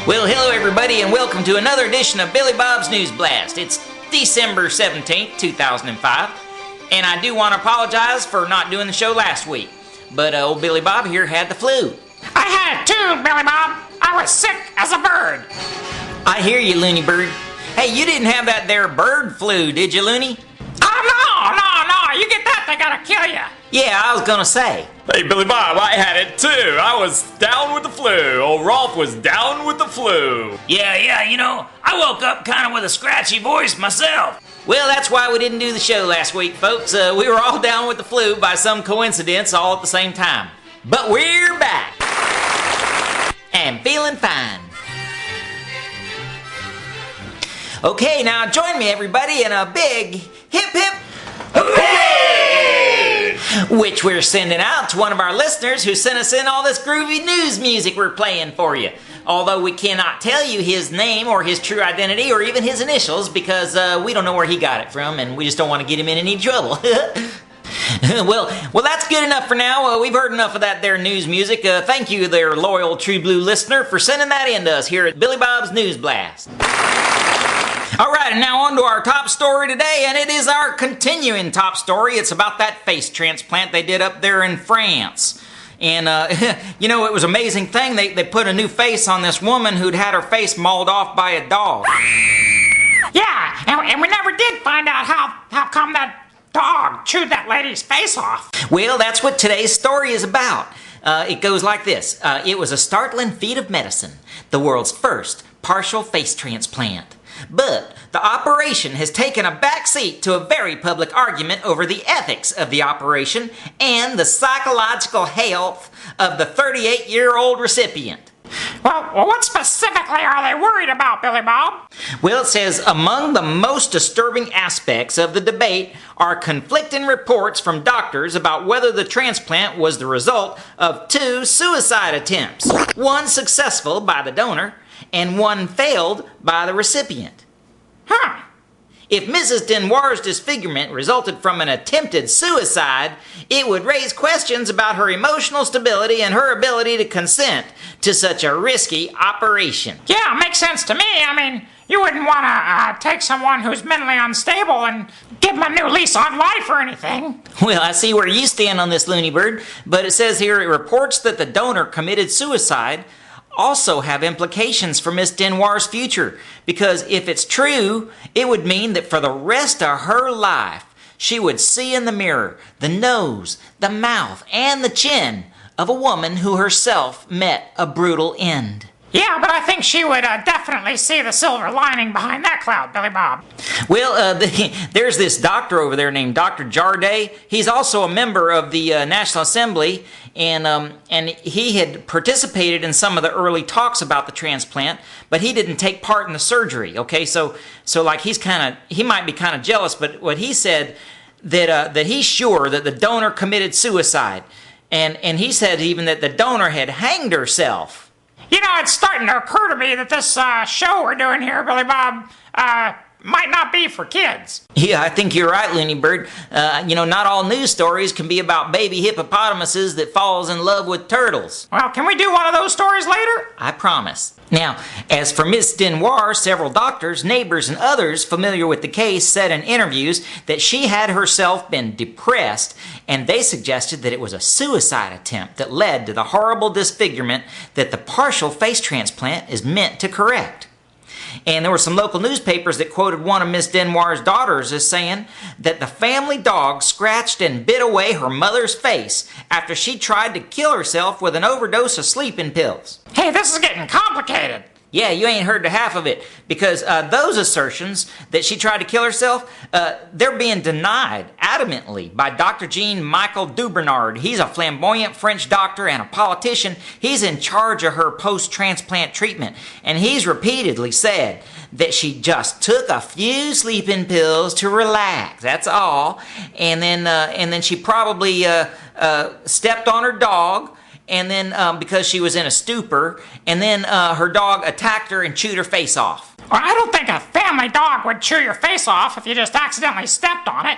Well, hello everybody and welcome to another edition of Billy Bob's News Blast. It's December 17th, 2005, and I do want to apologize for not doing the show last week. But old Billy Bob here had the flu. I had it too, Billy Bob. I was sick as a bird. I hear you, Looney Bird. Hey, you didn't have that there bird flu, did you, Looney? Oh, no. You get that, they gotta kill you. Yeah, I was gonna say. Hey, Billy Bob, I had it too. I was down with the flu. Old Rolf was down with the flu. Yeah, you know, I woke up kind of with a scratchy voice myself. Well, that's why we didn't do the show last week, folks. We were all down with the flu by some coincidence all at the same time. But we're back. And feeling fine. Okay, now join me, everybody, in a big hip hip hooray! Which we're sending out to one of our listeners who sent us in all this groovy news music we're playing for you. Although we cannot tell you his name or his true identity or even his initials because we don't know where he got it from and we just don't want to get him in any trouble. Well, that's good enough for now. We've heard enough of that there news music. Thank you there, loyal True Blue listener, for sending that in to us here at Billy Bob's News Blast. Alright, and now on to our top story today, and it is our continuing top story. It's about that face transplant they did up there in France. And, you know, it was an amazing thing. They put a new face on this woman who'd had her face mauled off by a dog. Yeah, and we never did find out how come that dog chewed that lady's face off. Well, that's what today's story is about. It goes like this. It was a startling feat of medicine, the world's first partial face transplant. But the operation has taken a backseat to a very public argument over the ethics of the operation and the psychological health of the 38-year-old recipient. Well, what specifically are they worried about, Billy Bob? Well, it says, among the most disturbing aspects of the debate are conflicting reports from doctors about whether the transplant was the result of 2 suicide attempts, one successful by the donor and one failed by the recipient. Huh. If Mrs. Denoir's disfigurement resulted from an attempted suicide, it would raise questions about her emotional stability and her ability to consent to such a risky operation. Yeah, makes sense to me. I mean, you wouldn't want to take someone who's mentally unstable and give them a new lease on life or anything. Well, I see where you stand on this, Looney Bird, but it says here it reports that the donor committed suicide also have implications for Miss Denoir's future, because if it's true, it would mean that for the rest of her life, she would see in the mirror the nose, the mouth, and the chin of a woman who herself met a brutal end. Yeah, but I think she would definitely see the silver lining behind that cloud, Billy Bob. Well, there's this doctor over there named Dr. Jarday. He's also a member of the National Assembly, and he had participated in some of the early talks about the transplant, but he didn't take part in the surgery. Okay, so like he might be kind of jealous, but what he said that he's sure that the donor committed suicide, and he said even that the donor had hanged herself. You know, it's starting to occur to me that this show we're doing here, Billy Bob, might not be for kids. Yeah, I think you're right, Looney Bird. You know, not all news stories can be about baby hippopotamuses that falls in love with turtles. Well, can we do one of those stories later? I promise. Now, as for Miss Denoir, several doctors, neighbors, and others familiar with the case said in interviews that she had herself been depressed, and they suggested that it was a suicide attempt that led to the horrible disfigurement that the partial face transplant is meant to correct. And there were some local newspapers that quoted one of Miss Denoir's daughters as saying that the family dog scratched and bit away her mother's face after she tried to kill herself with an overdose of sleeping pills. Hey, this is getting complicated. Yeah, you ain't heard the half of it, because those assertions that she tried to kill herself, they're being denied adamantly by Dr. Jean-Michel Dubernard. He's a flamboyant French doctor and a politician. He's in charge of her post-transplant treatment, and he's repeatedly said that she just took a few sleeping pills to relax, that's all, and then she probably stepped on her dog, and then because she was in a stupor, and then her dog attacked her and chewed her face off. Well, I don't think a family dog would chew your face off if you just accidentally stepped on it.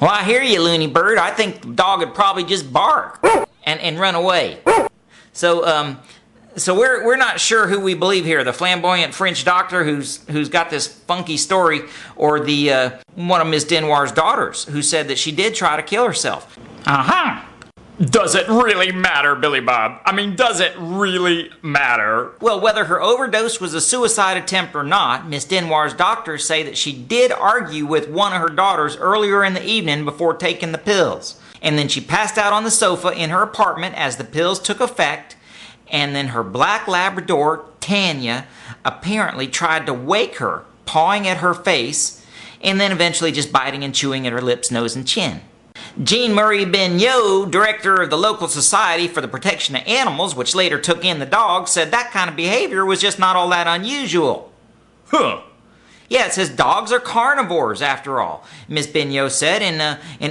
Well, I hear you, Looney Bird. I think the dog would probably just bark and run away. So So we're not sure who we believe here, the flamboyant French doctor who's got this funky story, or the one of Miss Denwar's daughters who said that she did try to kill herself. Uh-huh. Does it really matter, Billy Bob? I mean, does it really matter? Well, whether her overdose was a suicide attempt or not, Miss Denwar's doctors say that she did argue with one of her daughters earlier in the evening before taking the pills. And then she passed out on the sofa in her apartment as the pills took effect. And then her black Labrador, Tanya, apparently tried to wake her, pawing at her face, and then eventually just biting and chewing at her lips, nose, and chin. Jean-Marie Begnot, director of the local Society for the Protection of Animals, which later took in the dog, said that kind of behavior was just not all that unusual. Huh. Yeah, it says dogs are carnivores, after all, Miss Begnot said, in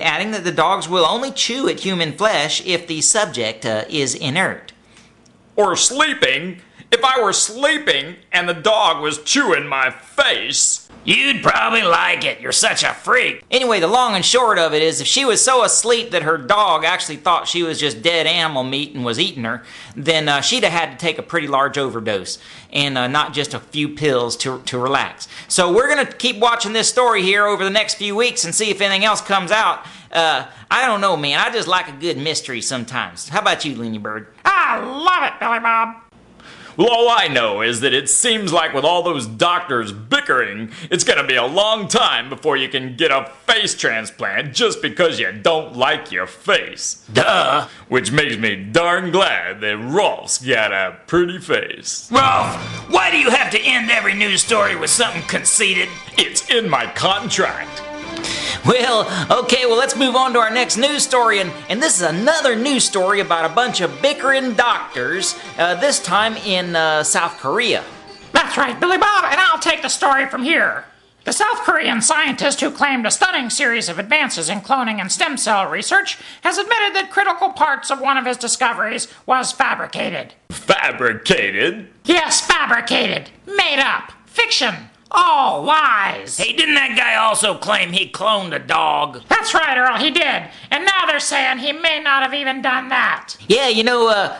adding that the dogs will only chew at human flesh if the subject is inert. Or sleeping. If I were sleeping and the dog was chewing my face... You'd probably like it. You're such a freak. Anyway, the long and short of it is, if she was so asleep that her dog actually thought she was just dead animal meat and was eating her, then she'd have had to take a pretty large overdose, and not just a few pills to relax. So we're going to keep watching this story here over the next few weeks and see if anything else comes out. I don't know, man. I just like a good mystery sometimes. How about you, Looney Bird? I love it, Billy Bob. Well, all I know is that it seems like with all those doctors bickering, it's gonna be a long time before you can get a face transplant just because you don't like your face. Duh. Which makes me darn glad that Rolf's got a pretty face. Rolf, why do you have to end every news story with something conceited? It's in my contract. Well, okay, let's move on to our next news story, and this is another news story about a bunch of bickering doctors, this time in South Korea. That's right, Billy Bob, and I'll take the story from here. The South Korean scientist who claimed a stunning series of advances in cloning and stem cell research has admitted that critical parts of one of his discoveries was fabricated. Fabricated? Yes, fabricated. Made up. Fiction. All lies. Hey, didn't that guy also claim he cloned a dog? That's right, Earl, he did. And now they're saying he may not have even done that. Yeah,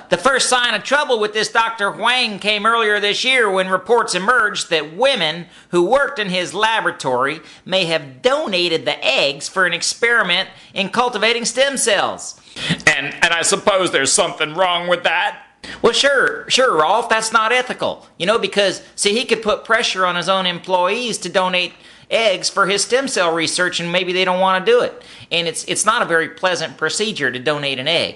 the first sign of trouble with this Dr. Huang came earlier this year when reports emerged that women who worked in his laboratory may have donated the eggs for an experiment in cultivating stem cells. And I suppose there's something wrong with that? Well, sure, Rolf, that's not ethical. Because, see, he could put pressure on his own employees to donate eggs for his stem cell research, and maybe they don't want to do it. And it's not a very pleasant procedure to donate an egg.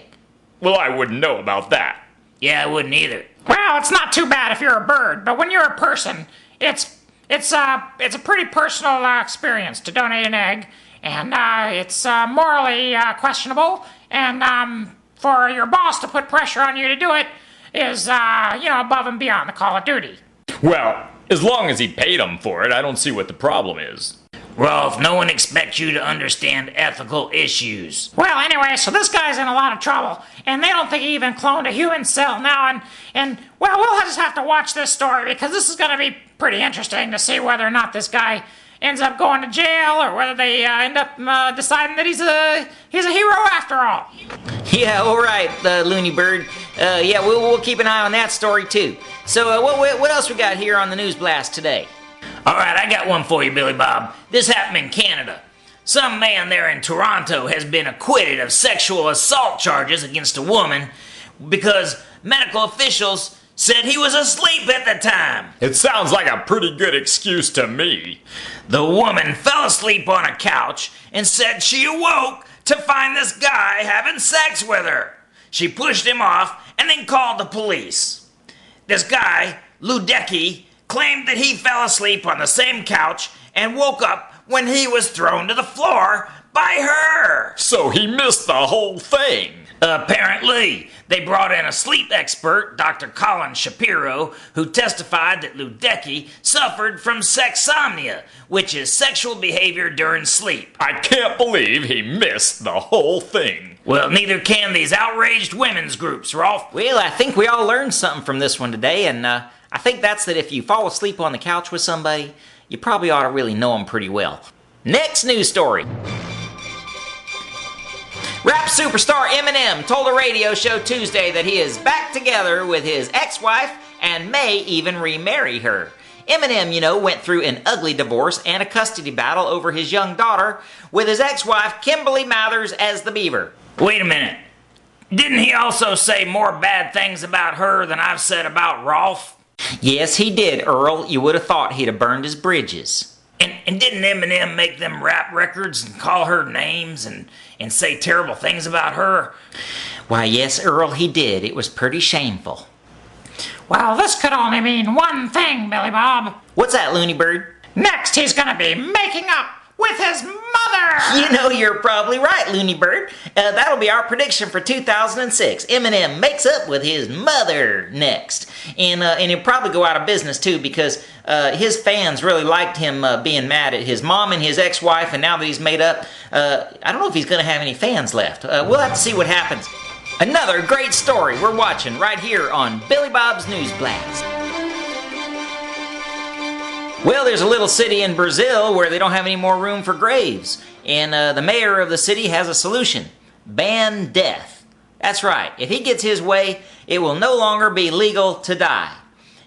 Well, I wouldn't know about that. Yeah, I wouldn't either. Well, it's not too bad if you're a bird, but when you're a person, it's a pretty personal experience to donate an egg, and it's morally questionable, and for your boss to put pressure on you to do it is, above and beyond the call of duty. Well, as long as he paid him for it, I don't see what the problem is. Rolf, no one expects you to understand ethical issues. Well, anyway, so this guy's in a lot of trouble, and they don't think he even cloned a human cell now, and we'll just have to watch this story, because this is going to be pretty interesting to see whether or not this guy ends up going to jail, or whether they end up deciding that he's a hero after all. Yeah, all right, Looney Bird. We'll keep an eye on that story, too. So, what else we got here on the NewsBlast today? All right, I got one for you, Billy Bob. This happened in Canada. Some man there in Toronto has been acquitted of sexual assault charges against a woman because medical officials said he was asleep at the time. It sounds like a pretty good excuse to me. The woman fell asleep on a couch and said she awoke to find this guy having sex with her. She pushed him off and then called the police. This guy, Ludecki, claimed that he fell asleep on the same couch and woke up when he was thrown to the floor by her. So he missed the whole thing. Apparently, they brought in a sleep expert, Dr. Colin Shapiro, who testified that Ludecki suffered from sexomnia, which is sexual behavior during sleep. I can't believe he missed the whole thing. Well, neither can these outraged women's groups, Rolf. Well, I think we all learned something from this one today, and I think that's that if you fall asleep on the couch with somebody, you probably ought to really know them pretty well. Next news story. Rap superstar Eminem told a radio show Tuesday that he is back together with his ex-wife and may even remarry her. Eminem, went through an ugly divorce and a custody battle over his young daughter with his ex-wife Kimberly Mathers as the Beaver. Wait a minute. Didn't he also say more bad things about her than I've said about Rolf? Yes, he did, Earl. You would have thought he'd have burned his bridges. And didn't Eminem make them rap records and call her names and say terrible things about her? Why, yes, Earl, he did. It was pretty shameful. Well, this could only mean one thing, Billy Bob. What's that, Looney Bird? Next, he's gonna be making up with his mother! You're probably right, Looney Bird. That'll be our prediction for 2006. Eminem makes up with his mother next. And he'll probably go out of business, too, because his fans really liked him being mad at his mom and his ex-wife, and now that he's made up, I don't know if he's going to have any fans left. We'll have to see what happens. Another great story we're watching right here on Billy Bob's News Blast. Well, there's a little city in Brazil where they don't have any more room for graves. And the mayor of the city has a solution. Ban death. That's right. If he gets his way, it will no longer be legal to die.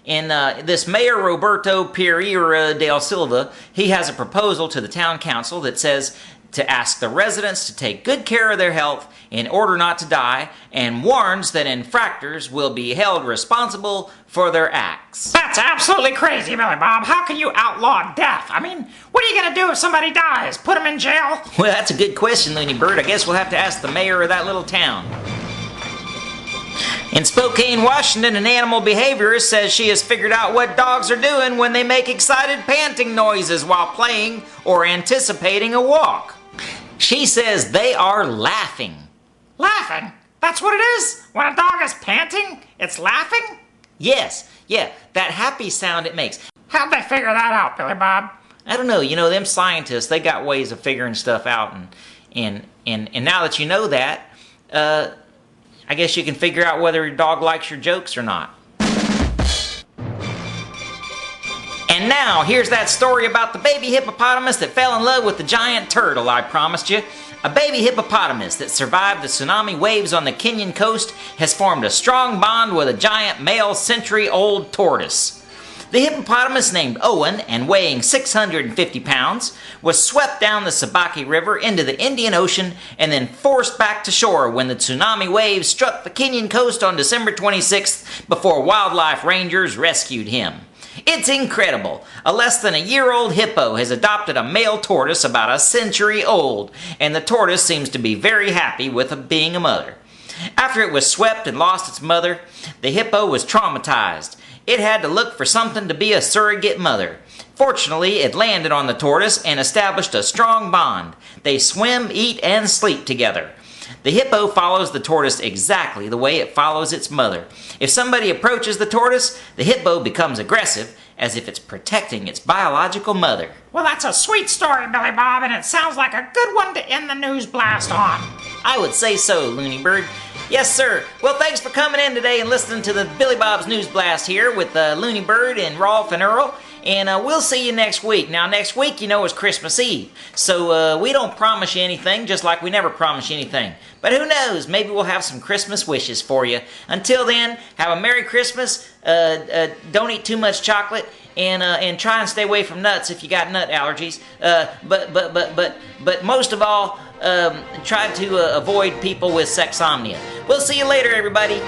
And this Mayor Roberto Pereira del Silva, he has a proposal to the town council that says to ask the residents to take good care of their health in order not to die, and warns that infractors will be held responsible for their acts. That's absolutely crazy, Billy Bob. How can you outlaw death? I mean, what are you gonna do if somebody dies? Put them in jail? Well, that's a good question, Looney Bird. I guess we'll have to ask the mayor of that little town. In Spokane, Washington, an animal behaviorist says she has figured out what dogs are doing when they make excited panting noises while playing or anticipating a walk. She says they are laughing. Laughing? That's what it is? When a dog is panting, it's laughing? Yes, yeah, that happy sound it makes. How'd they figure that out, Billy Bob? I don't know, them scientists, they got ways of figuring stuff out, and now that you know that, I guess you can figure out whether your dog likes your jokes or not. And now, here's that story about the baby hippopotamus that fell in love with the giant turtle I promised you. A baby hippopotamus that survived the tsunami waves on the Kenyan coast has formed a strong bond with a giant male century-old tortoise. The hippopotamus, named Owen and weighing 650 pounds, was swept down the Sabaki River into the Indian Ocean and then forced back to shore when the tsunami waves struck the Kenyan coast on December 26th before wildlife rangers rescued him. It's incredible. A less than a year-old hippo has adopted a male tortoise about a century old, and the tortoise seems to be very happy with being a mother. After it was swept and lost its mother, the hippo was traumatized. It had to look for something to be a surrogate mother. Fortunately, it landed on the tortoise and established a strong bond. They swim, eat, and sleep together. The hippo follows the tortoise exactly the way it follows its mother. If somebody approaches the tortoise, the hippo becomes aggressive, as if it's protecting its biological mother. Well, that's a sweet story, Billy Bob, and it sounds like a good one to end the news blast on. I would say so, Looney Bird. Yes, sir. Well, thanks for coming in today and listening to the Billy Bob's News Blast here with Looney Bird and Rolf and Earl. And we'll see you next week. Now, next week, is Christmas Eve. So we don't promise you anything, just like we never promise you anything. But who knows? Maybe we'll have some Christmas wishes for you. Until then, have a Merry Christmas. Don't eat too much chocolate. And try and stay away from nuts if you got nut allergies. But most of all, try to avoid people with sexomnia. We'll see you later, everybody.